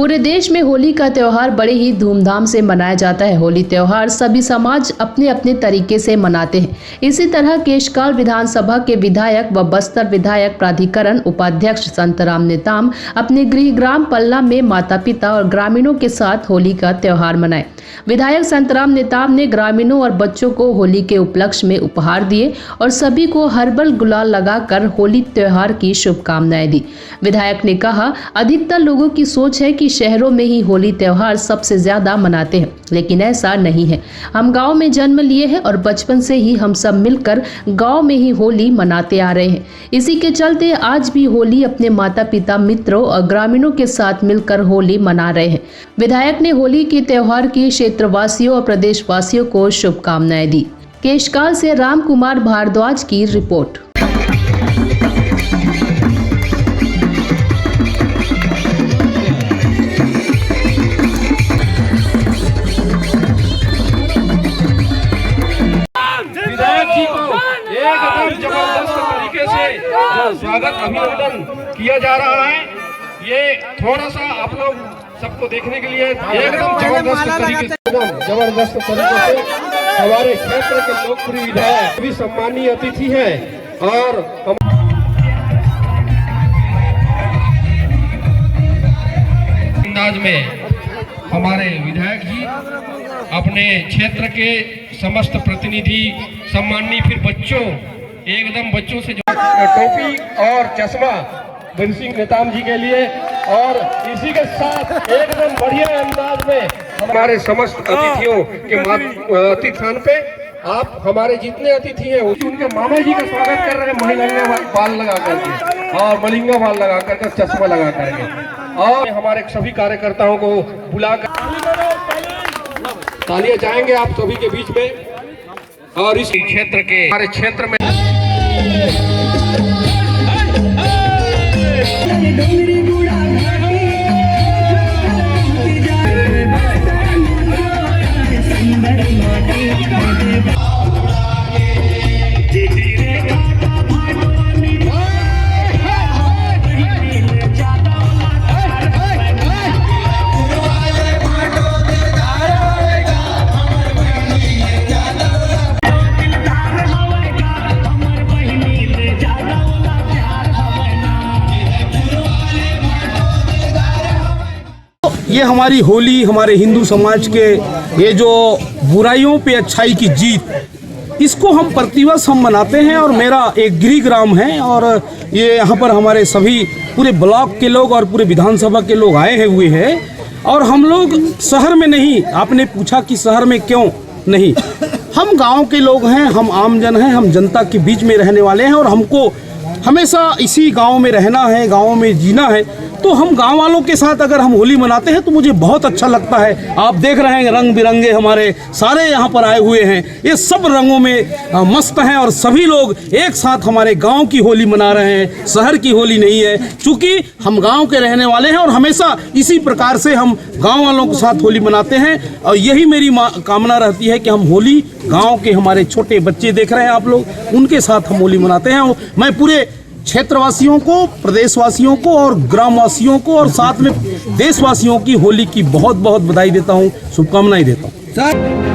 पूरे देश में होली का त्यौहार बड़े ही धूमधाम से मनाया जाता है। होली त्यौहार सभी समाज अपने अपने तरीके से मनाते हैं। इसी तरह केशकाल विधानसभा के विधायक व बस्तर विधायक प्राधिकरण उपाध्यक्ष संतराम नेताम अपने गृह ग्राम पल्ला में माता पिता और ग्रामीणों के साथ होली का त्यौहार मनाए। विधायक संतराम नेताम ने ग्रामीणों और बच्चों को होली के उपलक्ष्य में उपहार दिए और सभी को हर्बल गुलाल लगाकर होली त्यौहार की शुभकामनाएं दी। विधायक ने कहा, अधिकतर लोगों की सोच है कि शहरों में ही होली त्यौहार सबसे ज्यादा मनाते हैं, लेकिन ऐसा नहीं है। हम गांव में जन्म लिए हैं और बचपन से ही हम सब मिलकर गांव में ही होली मनाते आ रहे हैं। इसी के चलते आज भी होली अपने माता पिता, मित्रों और ग्रामीणों के साथ मिलकर होली मना रहे हैं। विधायक ने होली के त्यौहार की क्षेत्रवासियों और प्रदेशवासियों को शुभकामनाएं दी। केशकाल से राम कुमार भारद्वाज की रिपोर्ट। एकदम जबरदस्त तरीके से जो स्वागत अभिनंदन किया जा रहा है, ये थोड़ा सा आप लोग सबको देखने के लिए एकदम जबरदस्त तरीके से हमारे क्षेत्र के लोकप्रिय विधायक भी सम्मानीय अतिथि हैं और अंदाज में हमारे विधायक जी अपने क्षेत्र के समस्त प्रतिनिधि, सम्मानीय फिर बच्चों, एकदम बच्चों से जो टोपी और चश्मा बन सिंह नेताम जी के लिए, और इसी के साथ एकदम बढ़िया अंदाज में हमारे समस्त अतिथियों के अतिथान पे आप हमारे जितने अतिथि हैं उनके मामा जी का स्वागत कर रहे हैं, मलिंगा बाल लगा करके और मलिंगा बाल लगा करके चश्मा लगा करके, और हमारे सभी कार्यकर्ताओं को बुलाकर तालियां जाएंगे आप सभी के बीच में। और इस क्षेत्र के हमारे क्षेत्र में ये हमारी होली, हमारे हिंदू समाज के ये जो बुराइयों पे अच्छाई की जीत, इसको हम प्रतिवर्ष हम मनाते हैं। और मेरा एक गृह ग्राम है और ये यहाँ पर हमारे सभी पूरे ब्लॉक के लोग और पूरे विधानसभा के लोग आए हुए हैं। और हम लोग शहर में नहीं, आपने पूछा कि शहर में क्यों नहीं, हम गांव के लोग हैं, हम आमजन हैं, हम जनता के बीच में रहने वाले हैं और हमको हमेशा इसी गांव में रहना है, गांव में जीना है। तो हम गांव वालों के साथ अगर हम होली मनाते हैं तो मुझे बहुत अच्छा लगता है। आप देख रहे हैं रंग बिरंगे हमारे सारे यहाँ पर आए हुए हैं, ये सब रंगों में मस्त हैं और सभी लोग एक साथ हमारे गांव की होली मना रहे हैं, शहर की होली नहीं है। चूँकि हम गांव के रहने वाले हैं और हमेशा इसी प्रकार से हम गाँव वालों के साथ होली मनाते हैं। और यही मेरी कामना रहती है कि हम होली गाँव के हमारे छोटे बच्चे देख रहे हैं आप लोग, उनके साथ हम होली मनाते हैं। मैं पूरे क्षेत्रवासियों को, प्रदेशवासियों को और ग्रामवासियों को और साथ में देशवासियों की होली की बहुत बहुत बधाई देता हूँ, शुभकामनाएं देता हूँ।